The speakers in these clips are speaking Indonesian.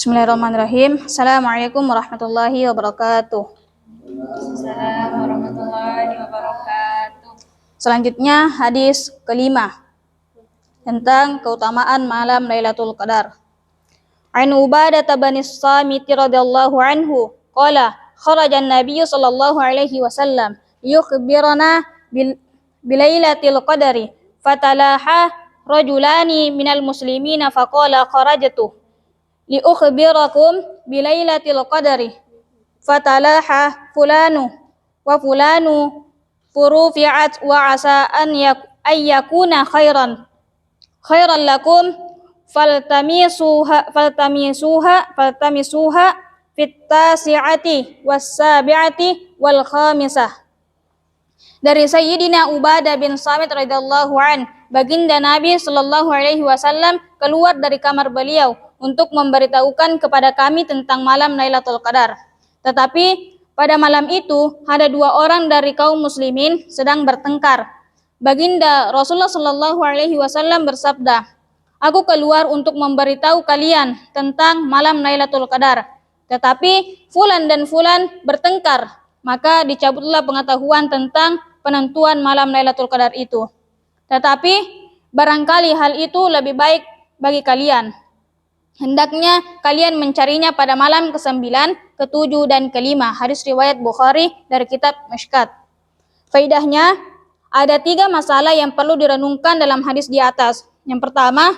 Bismillahirrahmanirrahim. Assalamualaikum warahmatullahi wabarakatuh. Assalamualaikum warahmatullahi wabarakatuh. Selanjutnya hadis kelima tentang keutamaan malam Lailatul Qadar. An Ubadah bin Samit radhiyallahu anhu qala kharaja an-nabiy sallallahu alaihi wasallam yukhbirana bilailatil qadari fatalaha rajulani minal muslimina faqala kharajtu li ukhbirakum bilailatil qadari fatalaha fulanu wa fulanu furufi'at wa asa an yakuna khairan lakum faltamisuha fit tasi'ati was sabi'ati wal khamisah. Dari Sayyidina Ubadah bin Samit radhiyallahu an, baginda Nabi sallallahu alaihi wasallam keluar dari kamar beliau untuk memberitahukan kepada kami tentang malam Lailatul Qadar. Tetapi pada malam itu ada dua orang dari kaum muslimin sedang bertengkar. Baginda Rasulullah sallallahu alaihi wasallam bersabda, "Aku keluar untuk memberitahu kalian tentang malam Lailatul Qadar. Tetapi fulan dan fulan bertengkar, maka dicabutlah pengetahuan tentang penentuan malam Lailatul Qadar itu. Tetapi barangkali hal itu lebih baik bagi kalian. Hendaknya kalian mencarinya pada malam ke-9, ke-7, dan ke-5. Hadis riwayat Bukhari dari kitab Mishkat. Faidahnya, ada 3 masalah yang perlu direnungkan dalam hadis di atas. Yang pertama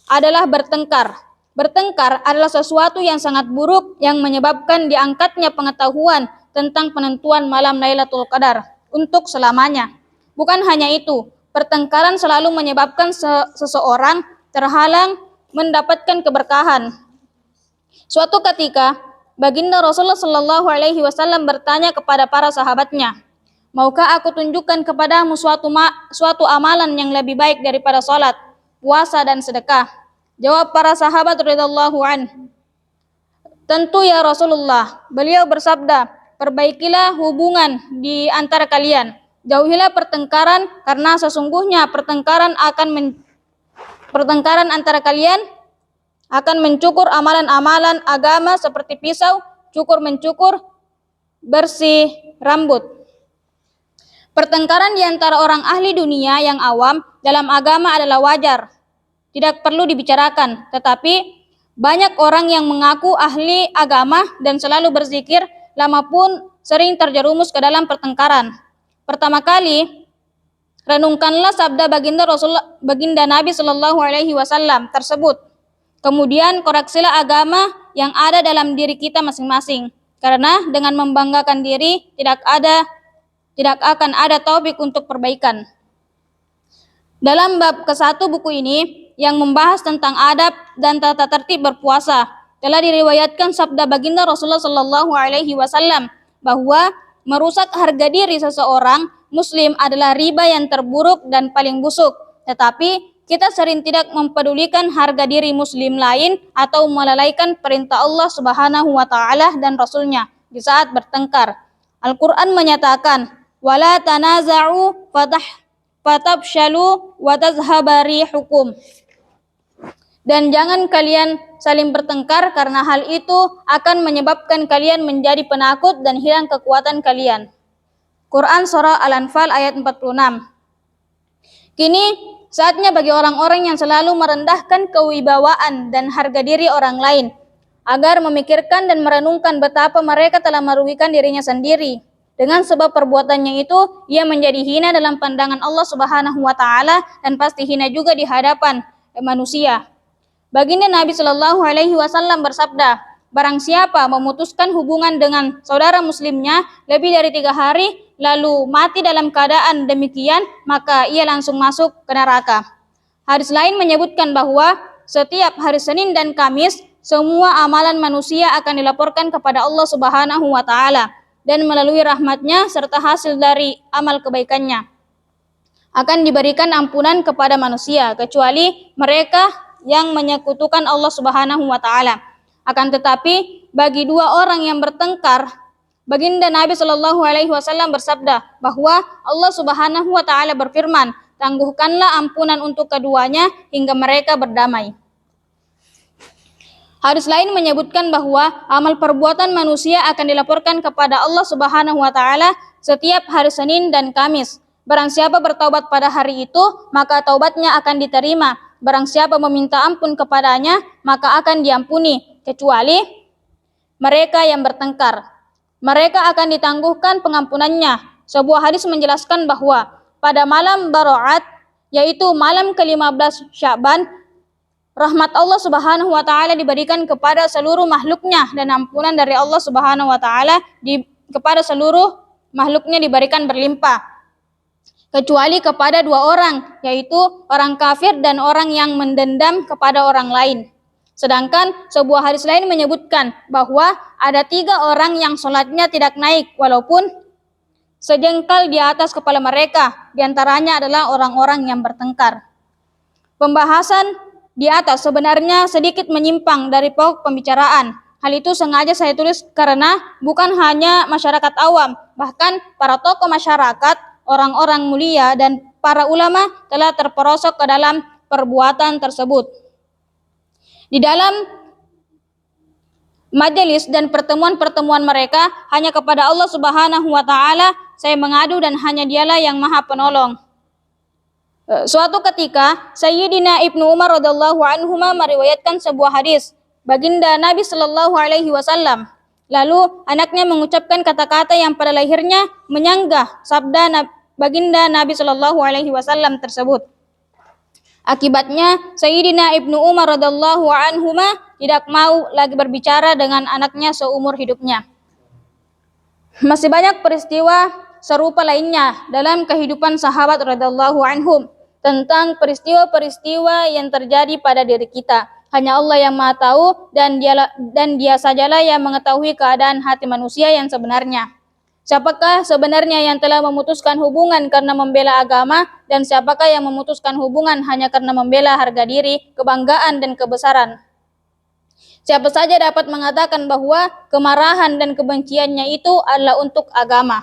adalah bertengkar. Bertengkar adalah sesuatu yang sangat buruk yang menyebabkan diangkatnya pengetahuan tentang penentuan malam Lailatul Qadar untuk selamanya. Bukan hanya itu, pertengkaran selalu menyebabkan seseorang terhalang mendapatkan keberkahan. Suatu ketika, baginda Rasulullah sallallahu alaihi wasallam bertanya kepada para sahabatnya, "Maukah aku tunjukkan kepadamu suatu amalan yang lebih baik daripada salat, puasa dan sedekah?" Jawab para sahabat radhiyallahu an, "Tentu ya Rasulullah." Beliau bersabda, "Perbaikilah hubungan di antara kalian. Jauhilah pertengkaran, karena sesungguhnya pertengkaran antara kalian akan mencukur amalan-amalan agama seperti pisau cukur mencukur bersih rambut." Pertengkaran di antara orang ahli dunia yang awam dalam agama adalah wajar, tidak perlu dibicarakan. Tetapi banyak orang yang mengaku ahli agama dan selalu berzikir, lama pun sering terjerumus ke dalam pertengkaran. Pertama kali, renungkanlah sabda baginda Nabi sallallahu alaihi wasallam tersebut. Kemudian koreksilah agama yang ada dalam diri kita masing-masing. Karena dengan membanggakan diri tidak akan ada taufik untuk perbaikan. Dalam bab ke-1 buku ini yang membahas tentang adab dan tata tertib berpuasa, telah diriwayatkan sabda baginda Rasulullah sallallahu alaihi wasallam bahwa merusak harga diri seseorang muslim adalah riba yang terburuk dan paling busuk. Tetapi kita sering tidak mempedulikan harga diri muslim lain atau melalaikan perintah Allah Subhanahu wa taala dan Rasulnya di saat bertengkar. Al-Qur'an menyatakan, "Wala tanaza'u fatabshalu wa tazhaba rihukum." Dan jangan kalian saling bertengkar, karena hal itu akan menyebabkan kalian menjadi penakut dan hilang kekuatan kalian. Quran Surah Al-Anfal ayat 46. Kini saatnya bagi orang-orang yang selalu merendahkan kewibawaan dan harga diri orang lain, agar memikirkan dan merenungkan betapa mereka telah merugikan dirinya sendiri. Dengan sebab perbuatannya itu, ia menjadi hina dalam pandangan Allah Subhanahu wa taala dan pasti hina juga di hadapan manusia. Baginda Nabi sallallahu alaihi wasallam bersabda, "Barang siapa memutuskan hubungan dengan saudara muslimnya lebih dari 3 hari lalu mati dalam keadaan demikian, maka ia langsung masuk ke neraka." Hadis lain menyebutkan bahwa setiap hari Senin dan Kamis semua amalan manusia akan dilaporkan kepada Allah Subhanahu wa taala, dan melalui rahmatnya serta hasil dari amal kebaikannya akan diberikan ampunan kepada manusia, kecuali mereka yang menyekutukan Allah Subhanahu wa taala. Akan tetapi bagi 2 orang yang bertengkar, baginda Nabi sallallahu alaihi wasallam bersabda bahwa Allah Subhanahu wa taala berfirman, "Tangguhkanlah ampunan untuk keduanya hingga mereka berdamai." Hadis lain menyebutkan bahwa amal perbuatan manusia akan dilaporkan kepada Allah Subhanahu wa taala setiap hari Senin dan Kamis. Barang siapa bertaubat pada hari itu, maka taubatnya akan diterima. Barang siapa meminta ampun kepadanya, maka akan diampuni, kecuali mereka yang bertengkar. Mereka akan ditangguhkan pengampunannya. Sebuah hadis menjelaskan bahwa pada malam Baro'at, yaitu malam ke-15 Sya'ban, rahmat Allah Subhanahu wa taala diberikan kepada seluruh makhluknya dan ampunan dari Allah Subhanahu wa taala kepada seluruh makhluknya diberikan berlimpah. Kecuali kepada dua orang, yaitu orang kafir dan orang yang mendendam kepada orang lain. Sedangkan sebuah hadis lain menyebutkan bahwa ada 3 orang yang sholatnya tidak naik walaupun sejengkal di atas kepala mereka. Di antaranya adalah orang-orang yang bertengkar. Pembahasan di atas sebenarnya sedikit menyimpang dari pokok pembicaraan. Hal itu sengaja saya tulis karena bukan hanya masyarakat awam, bahkan para tokoh masyarakat, orang-orang mulia, dan para ulama telah terperosok ke dalam perbuatan tersebut. Di dalam majelis dan pertemuan-pertemuan mereka, hanya kepada Allah Subhanahu wa taala saya mengadu dan hanya Dialah yang Maha Penolong. Suatu ketika Sayyidina Ibnu Umar radhiyallahu anhuma meriwayatkan sebuah hadis baginda Nabi sallallahu alaihi wasallam. Lalu anaknya mengucapkan kata-kata yang pada lahirnya menyanggah sabda baginda Nabi sallallahu alaihi wasallam tersebut. Akibatnya Sayyidina Ibnu Umar radhiyallahu anhuma tidak mau lagi berbicara dengan anaknya seumur hidupnya. Masih banyak peristiwa serupa lainnya dalam kehidupan sahabat radhiyallahu anhum tentang peristiwa-peristiwa yang terjadi pada diri kita. Hanya Allah yang Maha Tahu dan Dia sajalah yang mengetahui keadaan hati manusia yang sebenarnya. Siapakah sebenarnya yang telah memutuskan hubungan karena membela agama dan siapakah yang memutuskan hubungan hanya karena membela harga diri, kebanggaan dan kebesaran? Siapa saja dapat mengatakan bahwa kemarahan dan kebenciannya itu adalah untuk agama.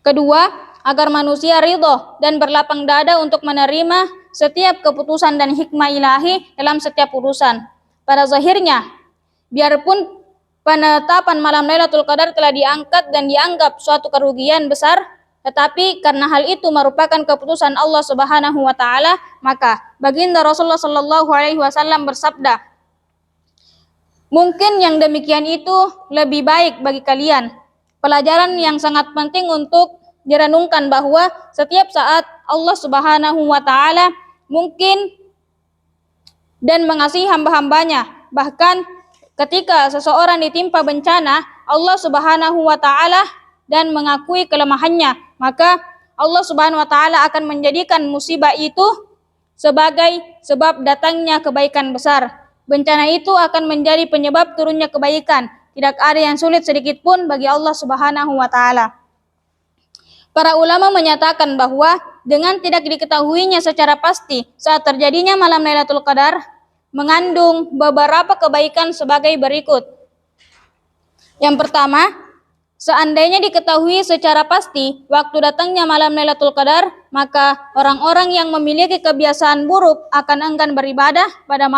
Kedua, agar manusia ridho dan berlapang dada untuk menerima setiap keputusan dan hikmah ilahi dalam setiap urusan. Pada zahirnya, biarpun penetapan malam Lailatul Qadar telah diangkat dan dianggap suatu kerugian besar, tetapi karena hal itu merupakan keputusan Allah Subhanahu wa taala, maka baginda Rasulullah sallallahu alaihi wasallam bersabda, "Mungkin yang demikian itu lebih baik bagi kalian." Pelajaran yang sangat penting untuk direnungkan bahwa setiap saat Allah Subhanahu wa taala mungkin dan mengasihi hamba-hambanya. Bahkan ketika seseorang ditimpa bencana, Allah Subhanahu wa taala dan mengakui kelemahannya, maka Allah Subhanahu wa taala akan menjadikan musibah itu sebagai sebab datangnya kebaikan besar. Bencana itu akan menjadi penyebab turunnya kebaikan. Tidak ada yang sulit sedikit pun bagi Allah Subhanahu wa taala. Para ulama menyatakan bahwa dengan tidak diketahuinya secara pasti saat terjadinya malam Lailatul Qadar mengandung beberapa kebaikan sebagai berikut. Yang pertama, seandainya diketahui secara pasti waktu datangnya malam Lailatul Qadar, maka orang-orang yang memiliki kebiasaan buruk akan enggan beribadah pada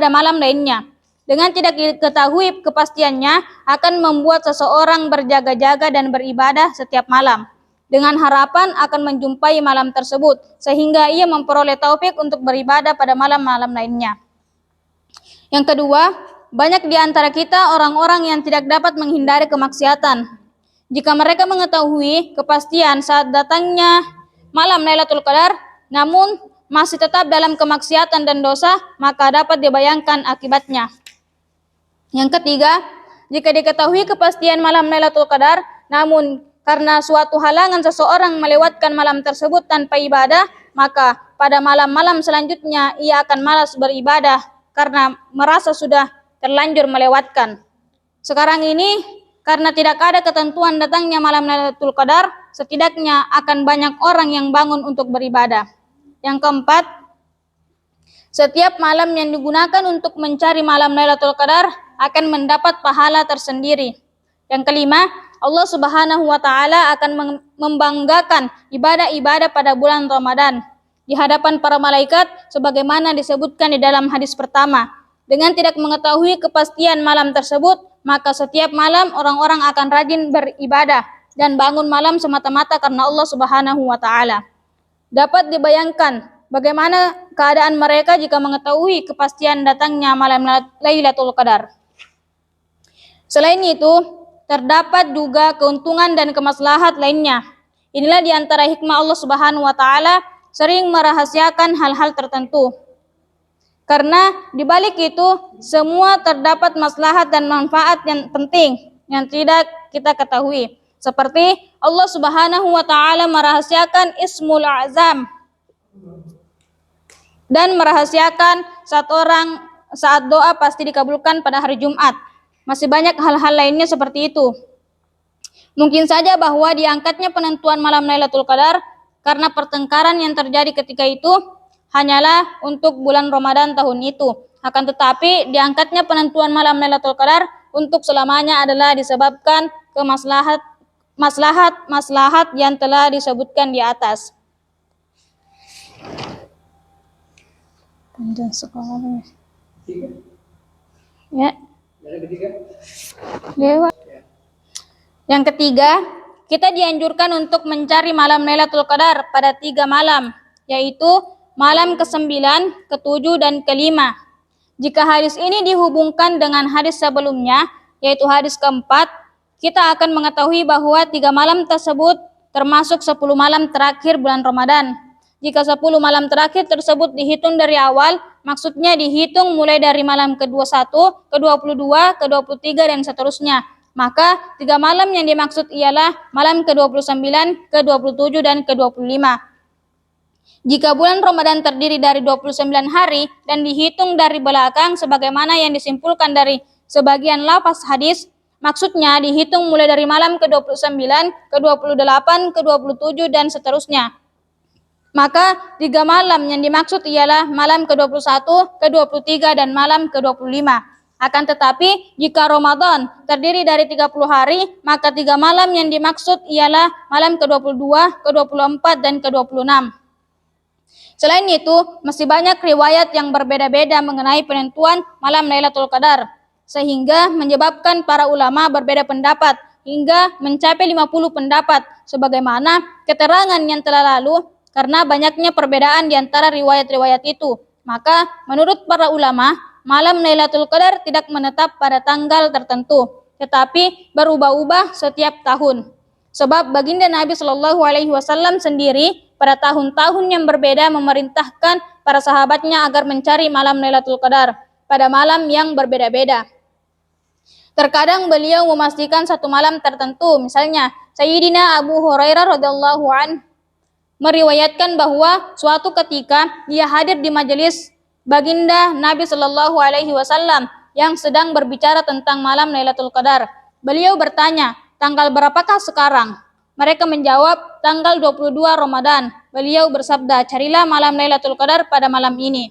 malam lainnya. Dengan tidak diketahui kepastiannya akan membuat seseorang berjaga-jaga dan beribadah setiap malam dengan harapan akan menjumpai malam tersebut sehingga ia memperoleh taufik untuk beribadah pada malam-malam lainnya. Yang kedua, banyak di antara kita orang-orang yang tidak dapat menghindari kemaksiatan. Jika mereka mengetahui kepastian saat datangnya malam Lailatul Qadar namun masih tetap dalam kemaksiatan dan dosa, maka dapat dibayangkan akibatnya. Yang ketiga, jika diketahui kepastian malam Lailatul Qadar, namun karena suatu halangan seseorang melewatkan malam tersebut tanpa ibadah, maka pada malam-malam selanjutnya ia akan malas beribadah karena merasa sudah terlanjur melewatkan. Sekarang ini, karena tidak ada ketentuan datangnya malam Lailatul Qadar, setidaknya akan banyak orang yang bangun untuk beribadah. Yang keempat, setiap malam yang digunakan untuk mencari malam Lailatul Qadar akan mendapat pahala tersendiri. Yang kelima, Allah Subhanahu wa taala akan membanggakan ibadah-ibadah pada bulan Ramadan di hadapan para malaikat sebagaimana disebutkan di dalam hadis pertama. Dengan tidak mengetahui kepastian malam tersebut, maka setiap malam orang-orang akan rajin beribadah dan bangun malam semata-mata karena Allah Subhanahu wa taala. Dapat dibayangkan bagaimana keadaan mereka jika mengetahui kepastian datangnya malam Lailatul Qadar. Selain itu, terdapat juga keuntungan dan kemaslahat lainnya. Inilah di antara hikmah Allah Subhanahu wa taala sering merahasiakan hal-hal tertentu. Karena di balik itu semua terdapat maslahat dan manfaat yang penting yang tidak kita ketahui. Seperti Allah Subhanahu wa taala merahasiakan Ismul Azam dan merahasiakan saat doa pasti dikabulkan pada hari Jumat. Masih banyak hal-hal lainnya seperti itu. Mungkin saja bahwa diangkatnya penentuan malam Lailatul Qadar karena pertengkaran yang terjadi ketika itu hanyalah untuk bulan Ramadan tahun itu. Akan tetapi diangkatnya penentuan malam Lailatul Qadar untuk selamanya adalah disebabkan maslahat yang telah disebutkan di atas. Panjang sekali. Ya. Lewat. Yang ketiga, kita dianjurkan untuk mencari malam Lailatul Qadar pada 3 malam, yaitu malam ke-9, ke-7, dan ke-5. Jika hadis ini dihubungkan dengan hadis sebelumnya, yaitu hadis ke-4, kita akan mengetahui bahwa 3 malam tersebut termasuk 10 malam terakhir bulan Ramadan. Jika 10 malam terakhir tersebut dihitung dari awal, maksudnya dihitung mulai dari malam ke-21, ke-22, ke-23, dan seterusnya. Maka 3 malam yang dimaksud ialah malam ke-29, ke-27, dan ke-25. Jika bulan Ramadan terdiri dari 29 hari dan dihitung dari belakang sebagaimana yang disimpulkan dari sebagian lafaz hadis, maksudnya dihitung mulai dari malam ke-29, ke-28, ke-27, dan seterusnya. Maka 3 malam yang dimaksud ialah malam ke-21, ke-23, dan malam ke-25. Akan tetapi, jika Ramadan terdiri dari 30 hari, maka 3 malam yang dimaksud ialah malam ke-22, ke-24, dan ke-26. Selain itu, masih banyak riwayat yang berbeda-beda mengenai penentuan malam Lailatul Qadar, sehingga menyebabkan para ulama berbeda pendapat hingga mencapai 50 pendapat, sebagaimana keterangan yang telah lalu. Karena banyaknya perbedaan di antara riwayat-riwayat itu, maka menurut para ulama, malam Lailatul Qadar tidak menetap pada tanggal tertentu, tetapi berubah-ubah setiap tahun. Sebab baginda Nabi Shallallahu Alaihi Wasallam sendiri pada tahun-tahun yang berbeda memerintahkan para sahabatnya agar mencari malam Lailatul Qadar pada malam yang berbeda-beda. Terkadang beliau memastikan satu malam tertentu, misalnya Sayyidina Abu Hurairah radhiyallahu anhu meriwayatkan bahwa suatu ketika ia hadir di majelis baginda Nabi Shallallahu Alaihi Wasallam yang sedang berbicara tentang malam Lailatul Qadar. Beliau bertanya, tanggal berapakah sekarang? Mereka menjawab, tanggal 22 Ramadan. Beliau bersabda, carilah malam Lailatul Qadar pada malam ini.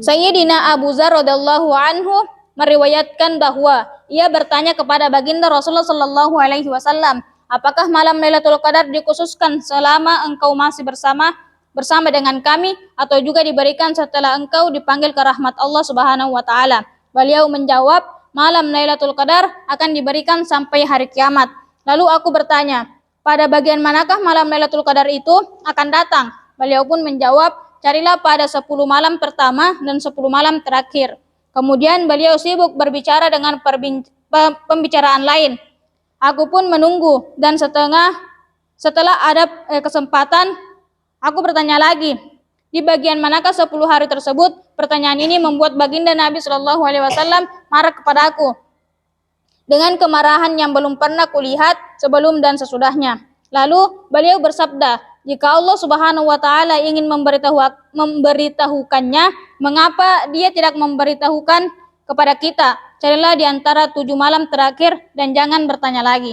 Sayyidina Abu Dzar radhiyallahu anhu meriwayatkan bahwa ia bertanya kepada baginda Rasulullah Shallallahu Alaihi Wasallam, apakah malam Lailatul Qadar dikhususkan selama engkau masih bersama dengan kami atau juga diberikan setelah engkau dipanggil ke rahmat Allah Subhanahu wa taala? Beliau menjawab, malam Lailatul Qadar akan diberikan sampai hari kiamat. Lalu aku bertanya, pada bagian manakah malam Lailatul Qadar itu akan datang? Beliau pun menjawab, carilah pada 10 malam pertama dan 10 malam terakhir. Kemudian beliau sibuk berbicara dengan pembicaraan lain. Aku pun menunggu dan setelah ada kesempatan, aku bertanya lagi, di bagian manakah 10 hari tersebut? Pertanyaan ini membuat baginda Nabi Shallallahu Alaihi Wasallam marah kepada aku dengan kemarahan yang belum pernah kulihat sebelum dan sesudahnya. Lalu beliau bersabda, jika Allah Subhanahu wa taala ingin memberitahukannya, mengapa Dia tidak memberitahukan kepada kita? Carilah di antara 7 malam terakhir dan jangan bertanya lagi.